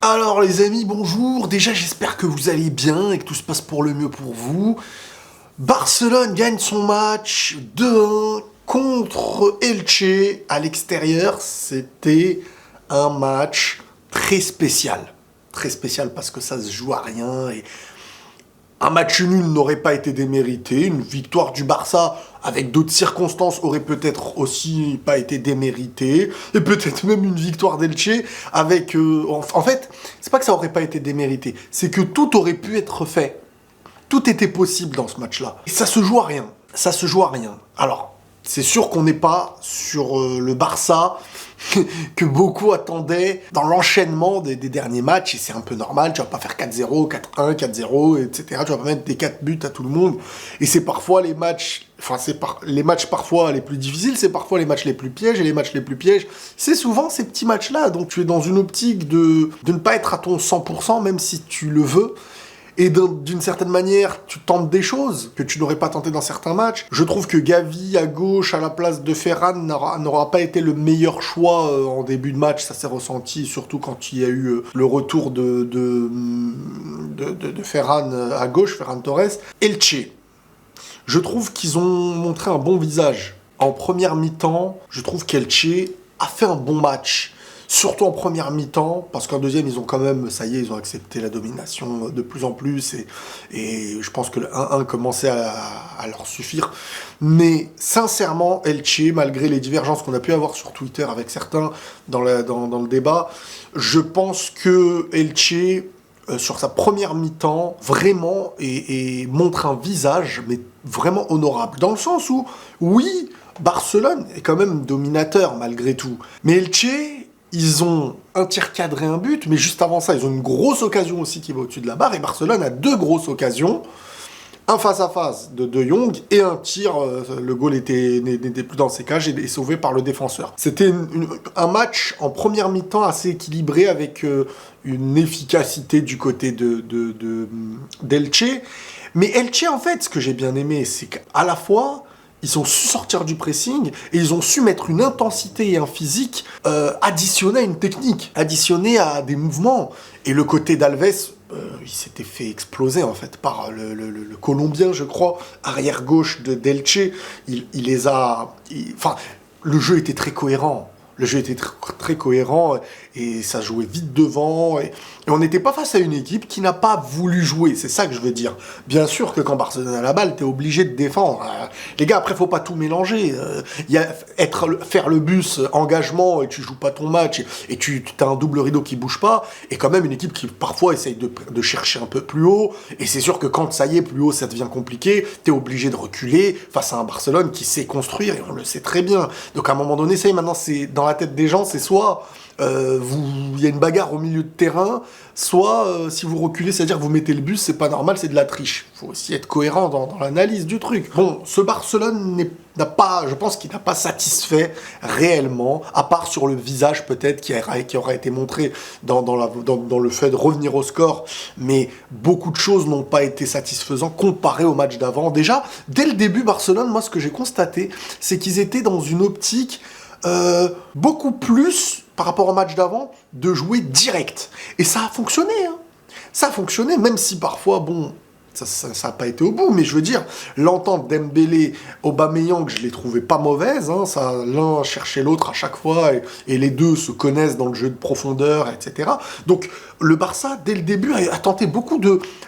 Alors les amis, bonjour. Déjà j'espère que vous allez bien et que tout se passe pour le mieux pour vous. Barcelone gagne son match 2-1 contre Elche à l'extérieur. C'était un match très spécial. Très spécial parce que ça se joue à rien et un match nul n'aurait pas été démérité. Une victoire du Barça avec d'autres circonstances aurait peut-être aussi pas été déméritée. Et peut-être même une victoire d'Elche avec... en fait, c'est pas que ça aurait pas été démérité. C'est que tout aurait pu être fait. Tout était possible dans ce match-là. Et ça se joue à rien. Ça se joue à rien. Alors, c'est sûr qu'on n'est pas sur le Barça que beaucoup attendaient dans l'enchaînement des derniers matchs, et c'est un peu normal, tu vas pas faire 4-0, 4-1, 4-0, etc. Tu vas pas mettre des 4 buts à tout le monde, et c'est parfois les matchs, les matchs parfois les plus difficiles, c'est parfois les matchs les plus pièges, et les matchs les plus pièges, c'est souvent ces petits matchs-là, donc tu es dans une optique de ne pas être à ton 100%, même si tu le veux, et d'une certaine manière, tu tentes des choses que tu n'aurais pas tenté dans certains matchs. Je trouve que Gavi à gauche à la place de Ferran n'aura pas été le meilleur choix en début de match. Ça s'est ressenti, surtout quand il y a eu le retour de Ferran à gauche, Ferran Torres. Elche, je trouve qu'ils ont montré un bon visage. En première mi-temps, je trouve qu'Elche a fait un bon match. Surtout en première mi-temps, parce qu'en deuxième, ils ont quand même, ça y est, ils ont accepté la domination de plus en plus, et je pense que le 1-1 commençait à leur suffire. Mais sincèrement, Elche, malgré les divergences qu'on a pu avoir sur Twitter avec certains dans le débat, je pense que Elche, sur sa première mi-temps, vraiment, et montre un visage, mais vraiment honorable. Dans le sens où, oui, Barcelone est quand même dominateur malgré tout, mais Elche... Ils ont un tir cadré, un but, mais juste avant ça, ils ont une grosse occasion aussi qui va au-dessus de la barre, et Barcelone a 2 grosses occasions, un face-à-face de De Jong, et un tir, le goal n'était plus dans ses cages, et sauvé par le défenseur. C'était un match en première mi-temps assez équilibré, avec une efficacité du côté d'Elche, mais Elche, en fait, ce que j'ai bien aimé, c'est qu'à la fois... Ils ont su sortir du pressing et ils ont su mettre une intensité et un physique additionné à une technique, additionné à des mouvements. Et le côté d'Alves, il s'était fait exploser en fait par le Colombien, je crois, arrière gauche d'Elche. Il les a... Enfin, le jeu était très cohérent. Le jeu était très cohérent et ça jouait vite devant. Et on n'était pas face à une équipe qui n'a pas voulu jouer. C'est ça que je veux dire. Bien sûr que quand Barcelone a la balle, t'es obligé de défendre. Les gars, après, faut pas tout mélanger. Faire le bus, engagement, et tu joues pas ton match, et tu as un double rideau qui bouge pas, et quand même une équipe qui parfois essaye de chercher un peu plus haut. Et c'est sûr que quand ça y est, plus haut, ça devient compliqué. T'es obligé de reculer face à un Barcelone qui sait construire, et on le sait très bien. Donc à un moment donné, ça y est, maintenant, c'est dans la tête des gens, c'est soit il y a une bagarre au milieu de terrain, soit si vous reculez, c'est-à-dire que vous mettez le bus, c'est pas normal, c'est de la triche. Il faut aussi être cohérent dans l'analyse du truc. Bon, ce Barcelone je pense qu'il n'a pas satisfait réellement, à part sur le visage peut-être qui aura été montré dans le fait de revenir au score, mais beaucoup de choses n'ont pas été satisfaisantes comparé au match d'avant. Déjà, dès le début, Barcelone, moi ce que j'ai constaté, c'est qu'ils étaient dans une optique beaucoup plus, par rapport au match d'avant, de jouer direct. Et ça a fonctionné, hein. Ça a fonctionné, même si parfois, bon, ça n'a pas été au bout, mais je veux dire, l'entente Dembélé, Aubameyang, je l'ai trouvé pas mauvaise, hein, l'un cherchait l'autre à chaque fois, et les deux se connaissent dans le jeu de profondeur, etc. Donc, le Barça, dès le début, a tenté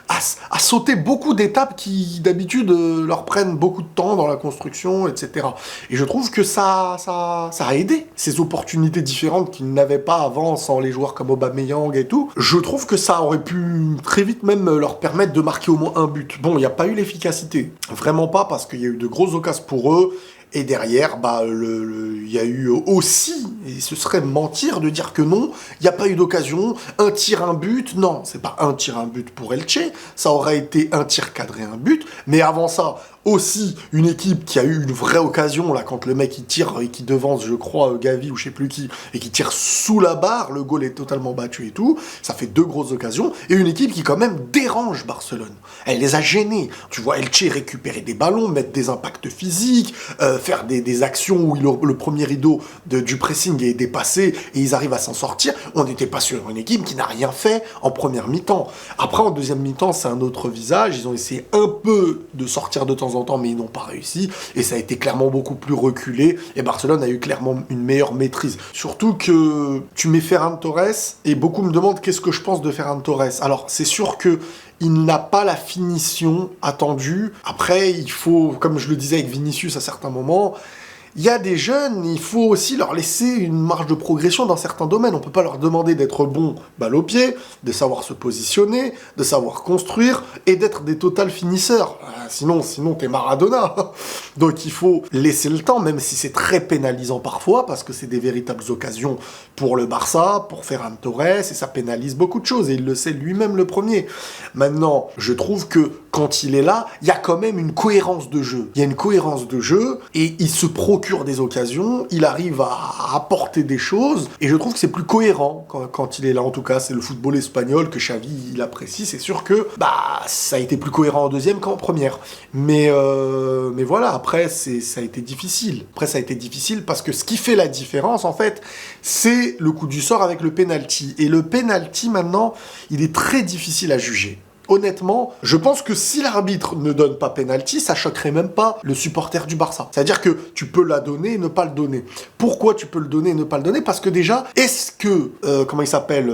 à sauter beaucoup d'étapes qui, d'habitude, leur prennent beaucoup de temps dans la construction, etc. Et je trouve que ça a aidé ces opportunités différentes qu'ils n'avaient pas avant, sans les joueurs comme Aubameyang et tout. Je trouve que ça aurait pu très vite même leur permettre de marquer au moins un but. Bon, il n'y a pas eu l'efficacité. Vraiment pas, parce qu'il y a eu de grosses occasions pour eux. Et derrière, il y a eu aussi, et ce serait mentir de dire que non, il n'y a pas eu d'occasion, un tir, un but, non, c'est pas un tir, un but pour Elche, ça aurait été un tir cadré, un but, mais avant ça, Aussi, une équipe qui a eu une vraie occasion, là, quand le mec il tire et qui devance, je crois, Gavi ou je sais plus qui, et qui tire sous la barre, le goal est totalement battu et tout. Ça fait 2 grosses occasions. Et une équipe qui, quand même, dérange Barcelone. Elle les a gênés. Tu vois Elche récupérer des ballons, mettre des impacts physiques, faire des actions où le premier rideau du pressing est dépassé et ils arrivent à s'en sortir. On n'était pas sur une équipe qui n'a rien fait en première mi-temps. Après, en deuxième mi-temps, c'est un autre visage. Ils ont essayé un peu de sortir de temps en temps, mais ils n'ont pas réussi. Et ça a été clairement beaucoup plus reculé. Et Barcelone a eu clairement une meilleure maîtrise. Surtout que tu mets Ferran Torres, et beaucoup me demandent qu'est-ce que je pense de Ferran Torres. Alors, c'est sûr que il n'a pas la finition attendue. Après, il faut, comme je le disais avec Vinicius à certains moments, il y a des jeunes, il faut aussi leur laisser une marge de progression dans certains domaines. On peut pas leur demander d'être bon balle au pied, de savoir se positionner, de savoir construire et d'être des total finisseurs. Sinon t'es Maradona. Donc il faut laisser le temps, même si c'est très pénalisant parfois, parce que c'est des véritables occasions pour le Barça, pour Ferran Torres, et ça pénalise beaucoup de choses, et il le sait lui-même le premier. Maintenant, je trouve que quand il est là, il y a quand même une cohérence de jeu. Il y a une cohérence de jeu, et il se procure des occasions, il arrive à apporter des choses, et je trouve que c'est plus cohérent quand il est là. En tout cas, c'est le football espagnol que Xavi, il apprécie. C'est sûr que ça a été plus cohérent en deuxième qu'en première. Mais voilà, après, ça a été difficile. Après, ça a été difficile parce que ce qui fait la différence, en fait, c'est le coup du sort avec le penalty. Et le penalty, maintenant, il est très difficile à juger. Honnêtement, je pense que si l'arbitre ne donne pas penalty, ça choquerait même pas le supporter du Barça. C'est-à-dire que tu peux la donner et ne pas le donner. Pourquoi tu peux le donner et ne pas le donner? Parce que déjà, est-ce que, comment il s'appelle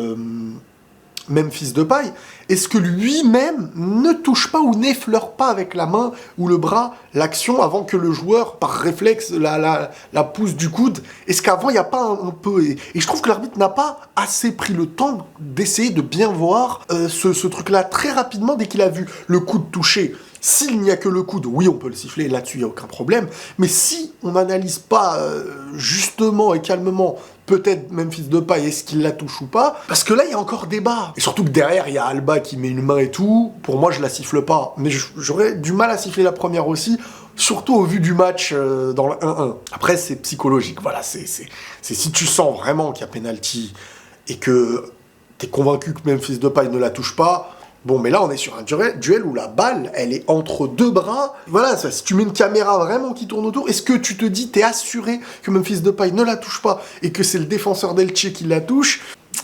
Memphis Depay, est-ce que lui-même ne touche pas ou n'effleure pas avec la main ou le bras l'action avant que le joueur, par réflexe, la pousse du coude? Est-ce qu'avant, il n'y a pas un peu... Et je trouve que l'arbitre n'a pas assez pris le temps d'essayer de bien voir ce truc-là très rapidement dès qu'il a vu le coude toucher. S'il n'y a que le coude, oui, on peut le siffler, là-dessus, il n'y a aucun problème. Mais si on n'analyse pas justement et calmement, peut-être Memphis Depay, est-ce qu'il la touche ou pas? Parce que là, il y a encore débat. Et surtout que derrière, il y a Alba qui met une main et tout. Pour moi, je la siffle pas. Mais j'aurais du mal à siffler la première aussi, surtout au vu du match dans le 1-1. Après, c'est psychologique. Voilà, c'est si tu sens vraiment qu'il y a penalty et que t'es convaincu que Memphis Depay ne la touche pas... Bon, mais là, on est sur un duel où la balle, elle est entre 2 bras. Voilà, si tu mets une caméra vraiment qui tourne autour, est-ce que tu te dis, t'es assuré que Memphis Depay ne la touche pas et que c'est le défenseur d'Elche qui la touche?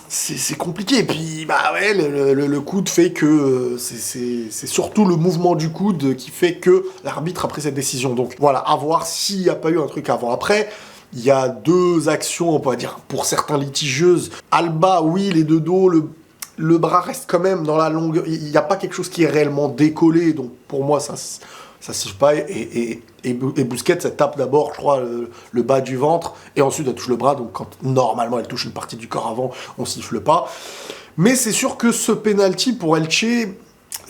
C'est compliqué. Et puis, ouais, le coude fait que c'est surtout le mouvement du coude qui fait que l'arbitre a pris cette décision. Donc, voilà, à voir s'il n'y a pas eu un truc avant. Après... Il y a 2 actions, on pourrait dire, pour certains litigieuses. Alba, oui, les 2 dos, le bras reste quand même dans la longueur. Il n'y a pas quelque chose qui est réellement décollé. Donc, pour moi, ça siffle pas. Et Busquets, elle tape d'abord, je crois, le bas du ventre. Et ensuite, elle touche le bras. Donc, quand normalement, elle touche une partie du corps avant, on siffle pas. Mais c'est sûr que ce penalty pour Elche...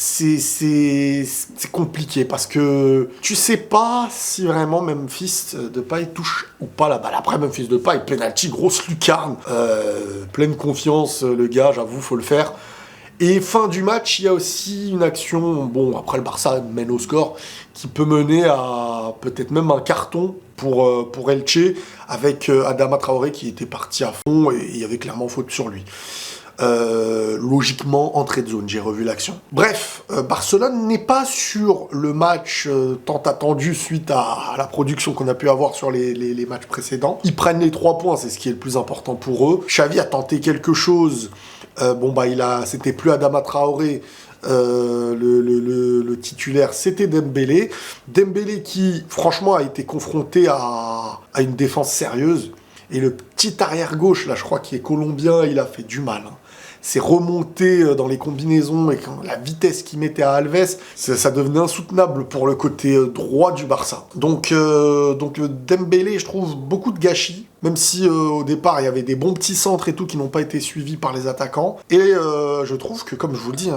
C'est compliqué parce que tu sais pas si vraiment Memphis Depay touche ou pas la balle. Après, Memphis Depay, penalty, grosse lucarne, pleine confiance, le gars, j'avoue, faut le faire. Et fin du match, il y a aussi une action, bon, après le Barça mène au score, qui peut mener à peut-être même un carton pour Elche, avec Adama Traoré qui était parti à fond et il y avait clairement faute sur lui. Logiquement, entrée de zone, j'ai revu l'action. Bref, Barcelone n'est pas sur le match tant attendu suite à la production qu'on a pu avoir sur les matchs précédents. Ils prennent les 3 points, c'est ce qui est le plus important pour eux. Xavi a tenté quelque chose. C'était plus Adama Traoré. Le titulaire, c'était Dembélé. Dembélé qui, franchement, a été confronté à une défense sérieuse. Et le petit arrière-gauche, là, je crois qu'il est colombien, il a fait du mal. C'est remonté dans les combinaisons et quand la vitesse qu'il mettait à Alves, ça devenait insoutenable pour le côté droit du Barça. Donc Dembélé, je trouve beaucoup de gâchis, même si au départ il y avait des bons petits centres et tout qui n'ont pas été suivis par les attaquants. Et je trouve que, comme je vous le dis,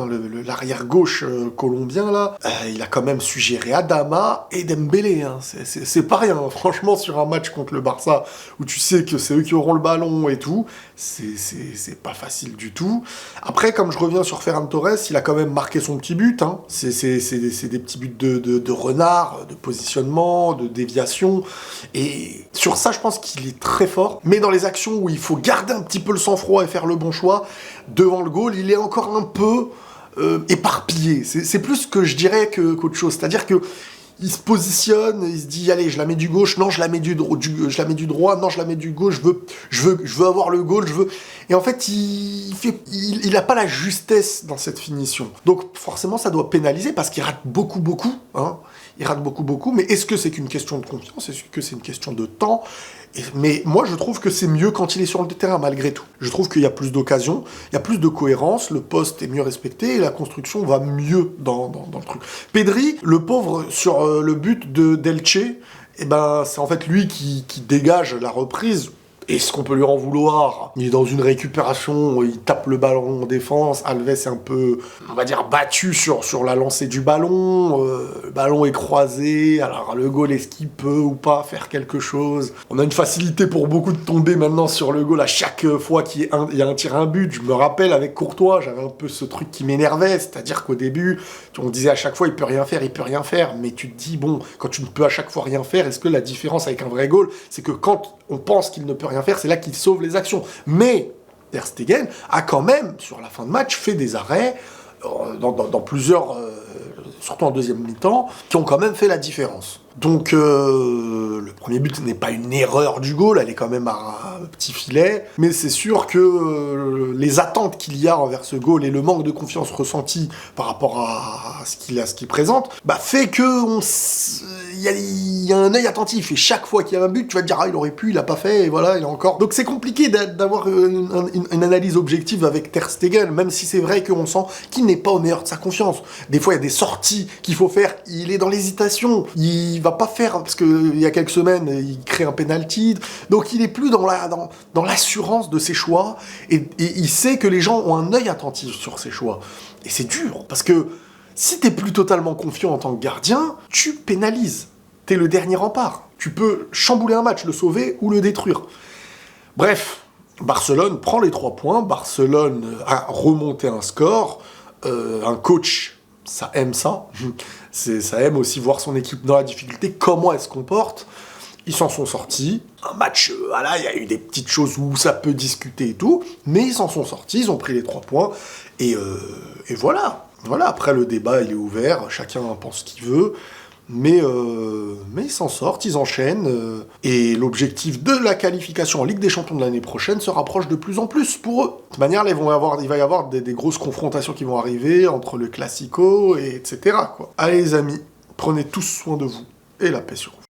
l'arrière-gauche colombien là, il a quand même su gérer Adama et Dembélé. C'est pas rien, franchement, sur un match contre le Barça où tu sais que c'est eux qui auront le ballon et tout, c'est pas facile du tout. tout. Après, comme je reviens sur Ferran Torres, il a quand même marqué son petit but. Hein. C'est des petits buts de renard, de positionnement, de déviation. Et sur ça, je pense qu'il est très fort. Mais dans les actions où il faut garder un petit peu le sang-froid et faire le bon choix, devant le goal, il est encore un peu éparpillé. C'est plus ce que je dirais qu'autre chose. C'est-à-dire que il se positionne, il se dit allez, je la mets du gauche, non, je la mets du droit, non, je la mets du gauche, je veux avoir le goal, je veux. Et en fait, il a pas la justesse dans cette finition. Donc forcément, ça doit pénaliser parce qu'il rate beaucoup, hein. Il rate beaucoup, mais est-ce que c'est qu'une question de confiance? Est-ce que c'est une question de temps? Mais moi, je trouve que c'est mieux quand il est sur le terrain, malgré tout. Je trouve qu'il y a plus d'occasions, il y a plus de cohérence, le poste est mieux respecté et la construction va mieux dans le truc. Pedri, le pauvre, sur le but d'Elche, eh ben, c'est en fait lui qui dégage la reprise. Est-ce qu'on peut lui en vouloir? Il est dans une récupération, il tape le ballon en défense, Alves est un peu, on va dire, battu sur la lancée du ballon, le ballon est croisé, alors le goal, est-ce qu'il peut ou pas faire quelque chose? On a une facilité pour beaucoup de tomber maintenant sur le goal à chaque fois qu'il y a un tir, un but. Je me rappelle avec Courtois, j'avais un peu ce truc qui m'énervait, c'est-à-dire qu'au début, on disait à chaque fois, il peut rien faire, mais tu te dis, bon, quand tu ne peux à chaque fois rien faire, est-ce que la différence avec un vrai goal, c'est que quand on pense qu'il ne peut rien faire, c'est là qu'il sauve les actions. Mais Ter Stegen a quand même, sur la fin de match, fait des arrêts dans plusieurs, surtout en deuxième mi-temps, qui ont quand même fait la différence. Donc le premier but n'est pas une erreur du goal, elle est quand même à un petit filet, mais c'est sûr que les attentes qu'il y a envers ce goal et le manque de confiance ressenti par rapport à ce qu'il présente, bah, fait que il y a un œil attentif, et chaque fois qu'il y a un but, tu vas te dire, ah, il aurait pu, il a pas fait, et voilà, il a encore. Donc c'est compliqué d'avoir une analyse objective avec Ter Stegen, même si c'est vrai qu'on sent qu'il n'est pas au meilleur de sa confiance. Des fois, il y a des sorties qu'il faut faire, il est dans l'hésitation, il va pas faire, parce qu'il y a quelques semaines, il crée un penalty, donc il est plus dans l'assurance de ses choix, et il sait que les gens ont un œil attentif sur ses choix. Et c'est dur, parce que si t'es plus totalement confiant en tant que gardien, tu pénalises. T'es le dernier rempart. Tu peux chambouler un match, le sauver ou le détruire. Bref, Barcelone prend les 3 points, Barcelone a remonté un score, un coach, ça aime ça. Ça aime aussi voir son équipe dans la difficulté, comment elle se comporte. Ils s'en sont sortis. Un match, voilà, il y a eu des petites choses où ça peut discuter et tout, mais ils s'en sont sortis, ils ont pris les 3 points, et voilà. Voilà, après le débat, il est ouvert, chacun pense ce qu'il veut, mais ils s'en sortent, ils enchaînent, et l'objectif de la qualification en Ligue des Champions de l'année prochaine se rapproche de plus en plus pour eux. De toute manière, il va y avoir des grosses confrontations qui vont arriver entre le Classico, etc., quoi. Allez les amis, prenez tous soin de vous, et la paix sur vous.